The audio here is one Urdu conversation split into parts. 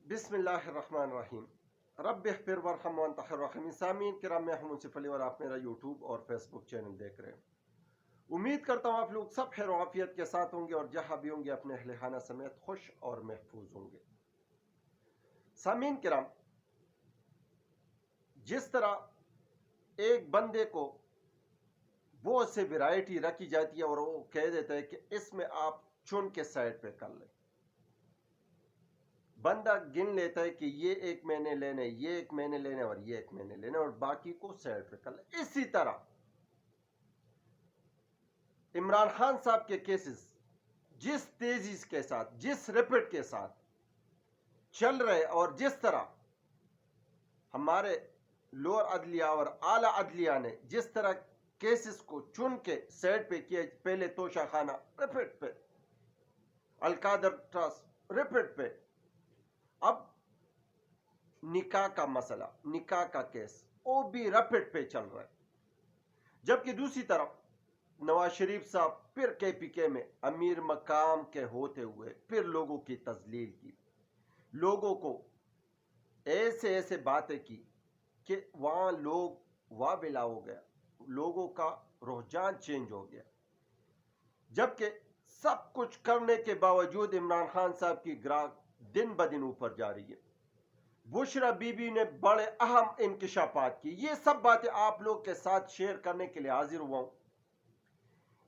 بسم اللہ الرحمن الرحیم رب اغفر وارحم وانت خیر الراحمین۔ سامعین کرام، میں ہوں منصف علی اور آپ میرا یوٹیوب اور فیس بک چینل دیکھ رہے ہیں۔ امید کرتا ہوں آپ لوگ سب خیر و عافیت کے ساتھ ہوں گے اور جہاں بھی ہوں گے اپنے اہل خانہ سمیت خوش اور محفوظ ہوں گے۔ سامعین کرام، جس طرح ایک بندے کو بہت سے ورائٹی رکھی جاتی ہے اور وہ کہہ دیتا ہے کہ اس میں آپ چن کے سائڈ پہ کر لیں، بندہ گن لیتا ہے کہ یہ ایک میں نے لینا ہے، یہ ایک میں نے لینا ہے اور یہ ایک میں نے لینا ہے اور باقی کو سائڈ پہ کر لیں۔ اسی طرح عمران خان صاحب کے کیسز جس تیزی کے ساتھ، جس ریپٹ کے ساتھ چل رہے اور جس طرح ہمارے لوور عدلیہ اور اعلی عدلیہ نے جس طرح کیسز کو چن کے سائڈ پہ کیا، پہلے توشہ خانہ ریپٹ پہ، القادر ٹرسٹ ریپٹ پہ، اب نکاح کا مسئلہ، نکاح کا کیس وہ بھی ریپٹ پہ چل رہا ہے، جبکہ دوسری طرف نواز شریف صاحب پھر کے پی کے میں امیر مقام کے ہوتے ہوئے پھر لوگوں کی تذلیل کی، لوگوں کو ایسے باتیں کی کہ وہاں لوگ وابلا ہو گیا، لوگوں کا رجحان چینج ہو گیا، جبکہ سب کچھ کرنے کے باوجود عمران خان صاحب کی گراف دن بدن اوپر جا رہی ہے۔ بشرا بی بی نے بڑے اہم انکشافات کی، یہ سب باتیں آپ لوگ کے ساتھ شیئر کرنے کے لیے حاضر ہوا ہوں،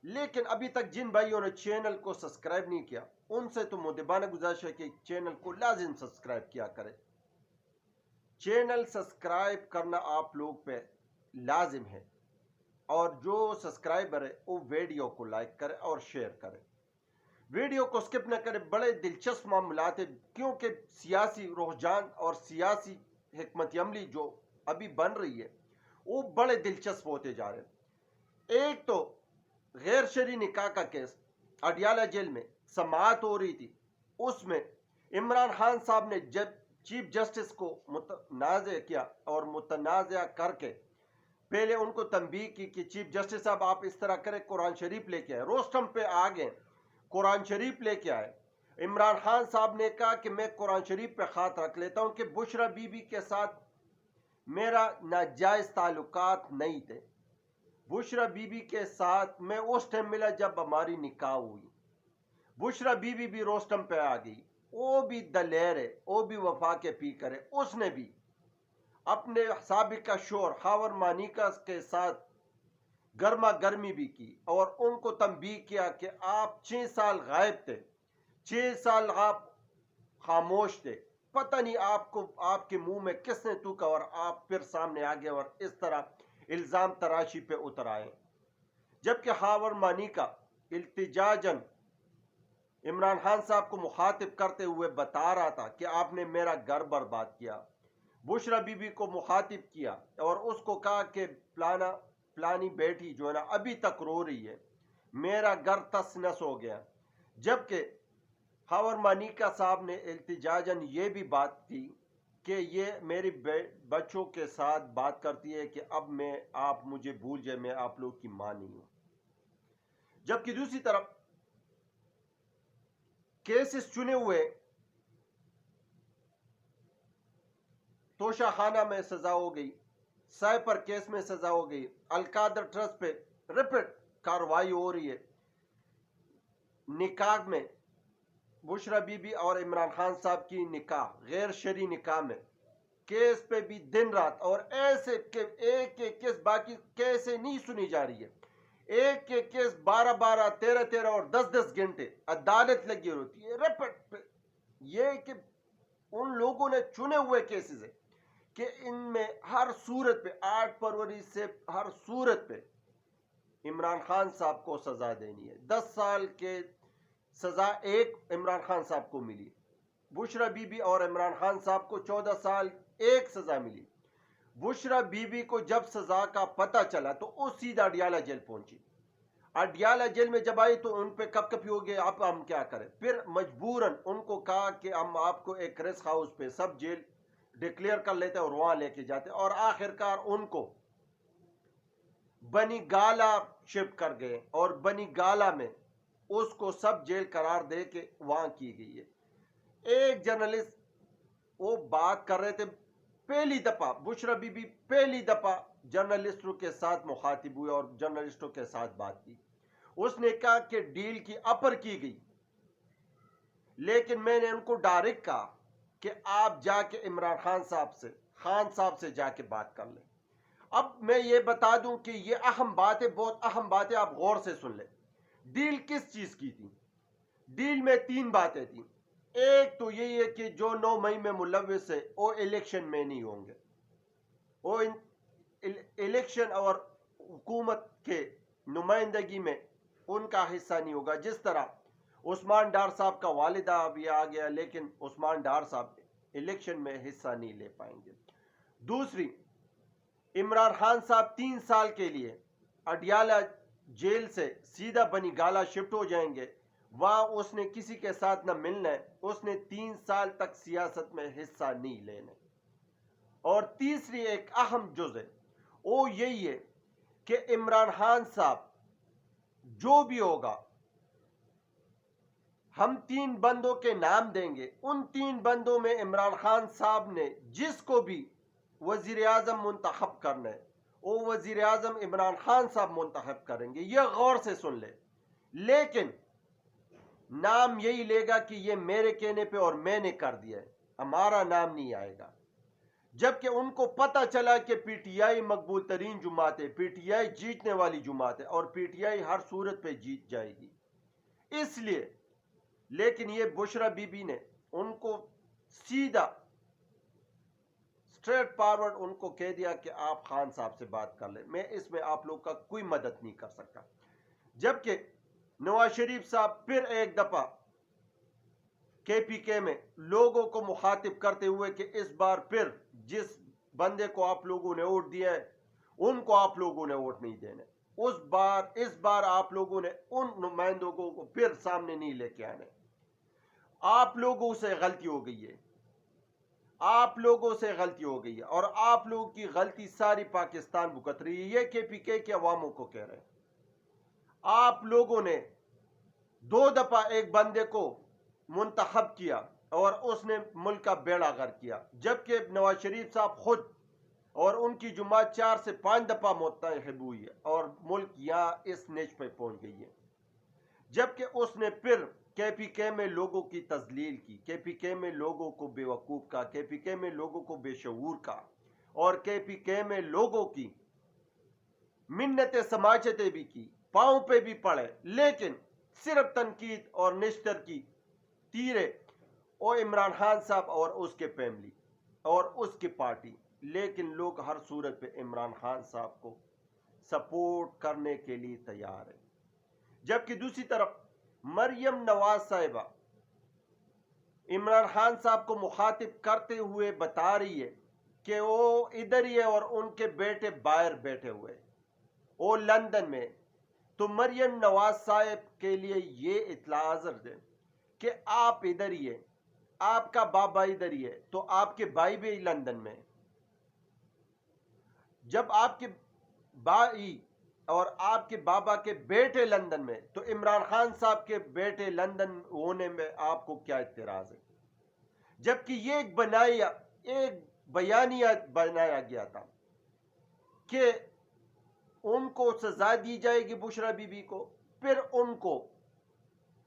لیکن ابھی تک جن بھائیوں نے چینل کو سبسکرائب نہیں کیا ان سے تو مدبانہ گزارش ہے کہ چینل کو لازم سبسکرائب کیا کرے۔ چینل سبسکرائب کرنا آپ لوگ پہ لازم ہے، اور جو سبسکرائبر ہے وہ ویڈیو کو لائک کرے اور شیئر کرے، ویڈیو کو سکپ نہ کرے۔ بڑے دلچسپ معاملات ہیں، کیونکہ سیاسی رجحان اور سیاسی حکمت عملی جو ابھی بن رہی ہے وہ بڑے دلچسپ ہوتے جا رہے ہیں۔ ایک تو غیر شرعی نکاح کا کیس اڈیالہ جیل میں سماعت ہو رہی تھی، اس میں عمران خان صاحب نے جب چیف جسٹس کو متنازع کیا اور متنازع کر کے پہلے ان کو تنبیہ کی کہ چیف جسٹس صاحب آپ اس طرح کریں، قرآن شریف لے کے آئے، روسٹم پہ آگئے قرآن شریف لے کے آئے۔ عمران خان صاحب نے کہا کہ میں قرآن شریف پہ خط رکھ لیتا ہوں کہ بشرا بی بی کے ساتھ میرا ناجائز تعلقات نہیں تھے، بشرا بی بی کے ساتھ میں اس ٹائم ملا جب ہماری نکاح ہوئی۔ بشرا بی بی بھی روسٹم پہ آ گئی، وہ بھی دلیر ہے، وہ بھی وفا کے پی کرے، اس نے بھی اپنے سابقہ شوہر خاور مانیکا کے ساتھ گرما گرمی بھی کی اور ان کو تنبیہ کیا کہ آپ 6 سال غائب تھے، 6 سال آپ خاموش تھے، پتہ نہیں آپ کو آپ کے منہ میں کس نے تھوکا اور آپ پھر سامنے آگے اور اس طرح الزام تراشی پہ اتر آئے۔ جبکہ خاور مانیکا التجاجن عمران خان صاحب کو مخاطب کرتے ہوئے بتا رہا تھا کہ آپ نے میرا گھر برباد کیا، بشرا بی بی کو مخاطب کیا اور اس کو کہا کہ پلانی بیٹی جو ہے نا ابھی تک رو رہی ہے، میرا گھر تس نس ہو گیا۔ جبکہ خاور مانیکا صاحب نے التجاجن یہ بھی بات کی کہ یہ میری بچوں کے ساتھ بات کرتی ہے کہ اب آپ مجھے بھول جائے، میں آپ لوگ کی ماں نہیں ہوں۔ جبکہ دوسری طرف کیسز چنے ہوئے، توشہ خانہ میں سزا ہو گئی، سائپر کیس میں سزا ہو گئی، القادر ٹرسٹ پہ ریپٹ کارروائی ہو رہی ہے، نکاح میں بشرا بی بی اور عمران خان صاحب کی نکاح غیر شرعی نکاح میں کیس پہ بھی دن رات اور ایسے کہ ایک ایک کیس، باقی کیسے نہیں سنی جا رہی ہے، ایک ایک کیس 12 13 اور 10 گھنٹے عدالت لگی ہوتی ہے ریپٹ پہ۔ یہ کہ ان لوگوں نے چنے ہوئے کیسز ہیں کہ ان میں ہر صورت پہ 8 فروری سے ہر صورت پہ عمران خان صاحب کو سزا دینی ہے۔ 10 سال کے سزا ایک عمران خان صاحب کو ملی، بشرا بی بی اور عمران خان صاحب کو 14 سال ایک سزا ملی۔ بشرا بی بی کو جب سزا کا پتہ چلا تو وہ سیدھا اڈیالہ جیل پہنچی، اڈیالہ جیل میں جب آئی تو ان پہ کپ کپی ہو گیا، اب ہم کیا کریں، پھر مجبوراً ان کو کہا کہ ہم آپ کو ایک ریسٹ ہاؤس پہ سب جیل ڈکلیئر کر لیتے اور وہاں لے کے جاتے، اور آخرکار ان کو بنی گالا شپ کر گئے اور بنی گالا میں اس کو سب جیل قرار دے کے وہاں کی گئی ہے۔ ایک جرنلسٹ وہ بات کر رہے تھے، پہلی دفعہ بشرا بی بی پہلی دفعہ جرنلسٹوں کے ساتھ مخاطب ہوئے اور جرنلسٹوں کے ساتھ بات کی. اس نے کہا کہ ڈیل کی اپر کی گئی، لیکن میں نے ان کو ڈائریکٹ کہا کہ آپ جا کے عمران خان صاحب سے جا کے بات کر لیں. اب میں یہ بتا دوں کہ یہ اہم بات ہے، بہت اہم بات ہے، آپ غور سے سن لیں. ڈیل کس چیز کی تھی؟ ڈیل میں 3 باتیں تھیں. ایک تو یہی ہے کہ جو 9 مئی میں ملوث ہے وہ الیکشن میں نہیں ہوں گے، وہ الیکشن اور حکومت کے نمائندگی میں ان کا حصہ نہیں ہوگا. جس طرح عثمان ڈار صاحب کا والدہ ابھی آ گیا، لیکن عثمان ڈار صاحب الیکشن میں حصہ نہیں لے پائیں گے. دوسری، عمران خان صاحب 3 سال کے لیے اڈیالہ جیل سے سیدھا بنی گالا شفٹ ہو جائیں گے. وہاں اس نے کسی کے ساتھ نہ ملنا ہے، اس نے 3 سال تک سیاست میں حصہ نہیں لینا. اور تیسری ایک اہم جز ہے، وہ یہی ہے کہ عمران خان صاحب جو بھی ہوگا، ہم 3 بندوں کے نام دیں گے. ان 3 بندوں میں عمران خان صاحب نے جس کو بھی وزیر اعظم منتخب کرنا ہے وہ وزیر اعظم عمران خان صاحب منتخب کریں گے. یہ غور سے سن لے. لیکن نام یہی لے گا کہ یہ میرے کہنے پہ اور میں نے کر دیا ہے، ہمارا نام نہیں آئے گا. جبکہ ان کو پتہ چلا کہ پی ٹی آئی مقبول ترین جماعت ہے، پی ٹی آئی جیتنے والی جماعت ہے اور پی ٹی آئی ہر صورت پہ جیت جائے گی. اس لیے لیکن یہ بشرا بی بی نے ان کو سیدھا اسٹریٹ فارورڈ ان کو کہہ دیا کہ آپ خان صاحب سے بات کر لیں، میں اس میں آپ لوگ کا کوئی مدد نہیں کر سکتا. جبکہ نواز شریف صاحب پھر ایک دفعہ کے پی کے میں لوگوں کو مخاطب کرتے ہوئے کہ اس بار پھر جس بندے کو آپ لوگوں نے ووٹ دیا ہے ان کو آپ لوگوں نے ووٹ نہیں دینے. اس بار آپ لوگوں نے ان نمائندوں کو پھر سامنے نہیں لے کے آنے. آپ لوگوں سے غلطی ہو گئی ہے، آپ لوگوں سے غلطی ہو گئی ہے، اور آپ لوگوں کی غلطی ساری پاکستان بھگت رہی ہے. یہ کے پی کے عواموں کو کہہ رہے ہیں. آپ لوگوں نے 2 دفعہ ایک بندے کو منتخب کیا اور اس نے ملک کا بیڑا غرق کیا، جبکہ نواز شریف صاحب خود اور ان کی جماعت 4 سے 5 دفعہ منتخب ہوئی ہے اور ملک یہاں اس نیچ پہ پہنچ گئی ہے. جبکہ اس نے پھر کے پی کے میں لوگوں کی تذلیل کی، کے پی کے میں لوگوں کو بے وقوف کہا، کے پی کے میں لوگوں کو بے شعور کہا، اور کے پی کے میں لوگوں کی منتیں سماجتیں بھی کی، پاؤں پہ بھی پڑے، لیکن صرف تنقید اور نشتر کی تیرے اور عمران خان صاحب اور اس کے فیملی اور اس کی پارٹی. لیکن لوگ ہر صورت پہ عمران خان صاحب کو سپورٹ کرنے کے لیے تیار ہیں. جبکہ دوسری طرف مریم نواز صاحبہ عمران خان صاحب کو مخاطب کرتے ہوئے بتا رہی ہے کہ وہ ادھر ہی ہے اور ان کے بیٹے باہر بیٹھے ہوئے، وہ لندن میں. تو مریم نواز صاحب کے لیے یہ اطلاع حاضر ہے کہ آپ ادھر ہی ہیں، آپ کا بابا ادھر ہی ہے، تو آپ کے بھائی بھی لندن میں. جب آپ کے بھائی اور آپ کے بابا کے بیٹے لندن میں، تو عمران خان صاحب کے بیٹے لندن ہونے میں آپ کو کیا اعتراض ہے؟ جبکہ یہ ایک بیانیہ بنایا گیا تھا کہ ان کو سزا دی جائے گی بشرا بی بی کو، پھر ان کو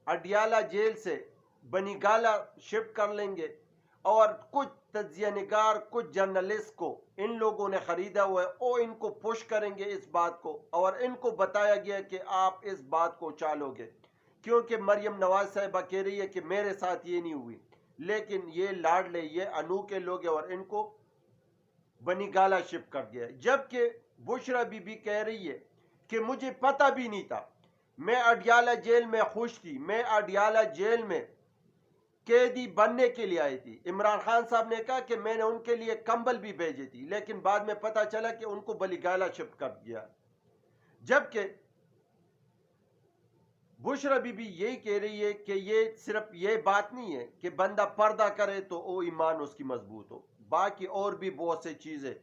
اڈیالہ جیل سے بنی گالا شفٹ کر لیں گے، اور کچھ تجزیہ نگار، کچھ جرنلسٹ کو ان لوگوں نے خریدا ہوا ہے، وہ ان کو پش کریں گے اس بات کو، اور ان کو بتایا گیا کہ آپ اس بات کو چالو گے، کیونکہ مریم نواز صاحبہ کہہ رہی ہے کہ میرے ساتھ یہ نہیں ہوئی، لیکن یہ لاڈلے، یہ انوکھے لوگ ہیں اور ان کو بنی گالا شفٹ کر دیا. جبکہ بشرا بی بی کہہ رہی ہے کہ مجھے پتہ بھی نہیں تھا، میں اڈیالہ جیل میں خوش تھی، میں اڈیالہ جیل میں قیدی بننے کے لیے آئی تھی. عمران خان صاحب نے کہا کہ میں نے ان کے لیے کمبل بھی بھیجی تھی، لیکن بعد میں پتہ چلا کہ ان کو بلی گالا شفٹ کر دیا. جبکہ بشرا بی بی یہی کہہ رہی ہے کہ یہ صرف یہ بات نہیں ہے کہ بندہ پردہ کرے تو وہ ایمان اس کی مضبوط ہو، باقی اور بھی بہت سے چیزیں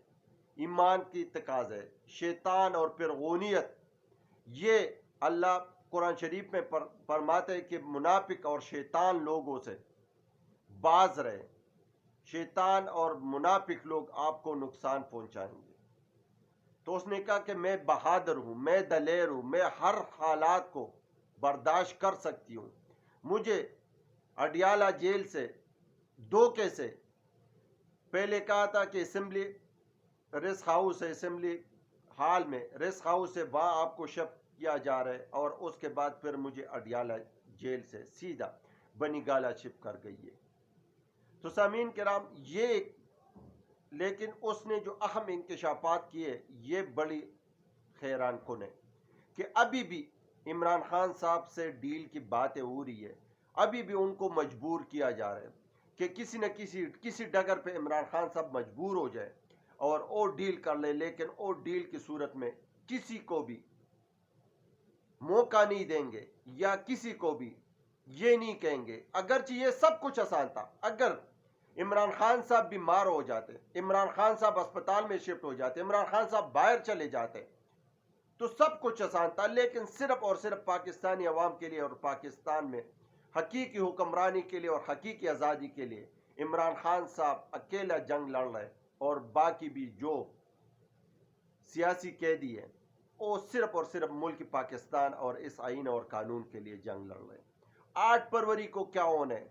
ایمان کی تقاضا ہے. شیطان اور فرعونیت، یہ اللہ قرآن شریف میں فرماتے ہیں کہ منافق اور شیطان لوگوں سے باز رہے. شیطان اور منافق لوگ آپ کو نقصان پہنچائیں گے. تو اس نے کہا کہ میں بہادر ہوں, میں دلیر ہوں, میں ہر حالات کو برداشت کر سکتی ہوں. مجھے اڈیالہ جیل سے دھوکے سے پہلے کہا تھا کہ اسمبلی ریسٹ ہاؤس ہے, اسمبلی ہال میں ریسٹ ہاؤس ہے, وہاں آپ کو شفٹ کیا جا رہا ہے, اور اس کے بعد پھر مجھے اڈیالہ جیل سے سیدھا بنی گالا شفٹ کر گئی ہے. تو سامعین کرام, یہ لیکن اس نے جو اہم انکشافات کیے یہ بڑی حیران کن ہے کہ ابھی بھی عمران خان صاحب سے ڈیل کی باتیں ہو رہی ہے, ابھی بھی ان کو مجبور کیا جا رہا ہے کہ کسی نہ کسی ڈگر پہ عمران خان صاحب مجبور ہو جائے اور وہ ڈیل کر لے, لیکن وہ ڈیل کی صورت میں کسی کو بھی موقع نہیں دیں گے یا کسی کو بھی یہ نہیں کہیں گے. اگرچہ یہ سب کچھ آسان تھا, اگر عمران خان صاحب بیمار ہو جاتے, عمران خان صاحب اسپتال میں شفٹ ہو جاتے, عمران خان صاحب باہر چلے جاتے, تو سب کچھ آسان تھا. لیکن صرف اور صرف پاکستانی عوام کے لیے اور پاکستان میں حقیقی حکمرانی کے لیے اور حقیقی آزادی کے لیے عمران خان صاحب اکیلا جنگ لڑ رہے, اور باقی بھی جو سیاسی قیدی ہیں وہ صرف اور صرف ملک پاکستان اور اس آئین اور قانون کے لیے جنگ لڑ رہے ہیں. 8 فروری کو کیا ہونا ہے,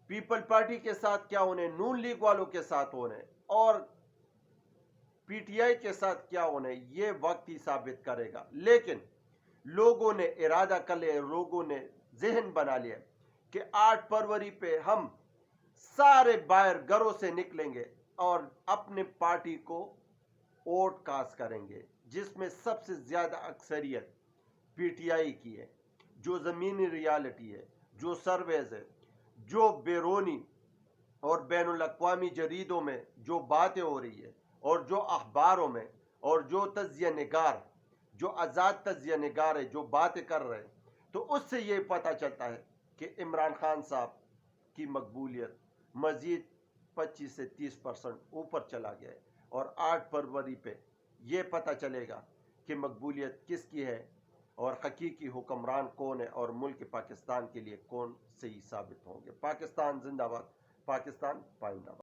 پیپل پارٹی کے ساتھ کیا ہونے, نون لیگ والوں کے ساتھ ہونے اور پی ٹی آئی کے ساتھ کیا ہونے, یہ وقت ہی ثابت کرے گا. لیکن لوگوں نے ارادہ کر لیا, لوگوں نے ذہن بنا لیا کہ 8 فروری پہ ہم سارے باہر گھروں سے نکلیں گے اور اپنے پارٹی کو ووٹ کاسٹ کریں گے, جس میں سب سے زیادہ اکثریت پی ٹی آئی کی ہے. جو زمینی ریالٹی ہے, جو سرویز ہے, جو بیرونی اور بین الاقوامی جریدوں میں جو باتیں ہو رہی ہے, اور جو اخباروں میں, اور جو تجزیہ نگار, جو آزاد تجزیہ نگار ہے جو باتیں کر رہے ہیں, تو اس سے یہ پتہ چلتا ہے کہ عمران خان صاحب کی مقبولیت مزید 25 سے 30% اوپر چلا گیا ہے. اور 8 فروری پہ یہ پتہ چلے گا کہ مقبولیت کس کی ہے اور حقیقی حکمران کون ہے, اور ملک پاکستان کے لیے کون صحیح ثابت ہوں گے. پاکستان زندہ باد, پاکستان پائندہ باد.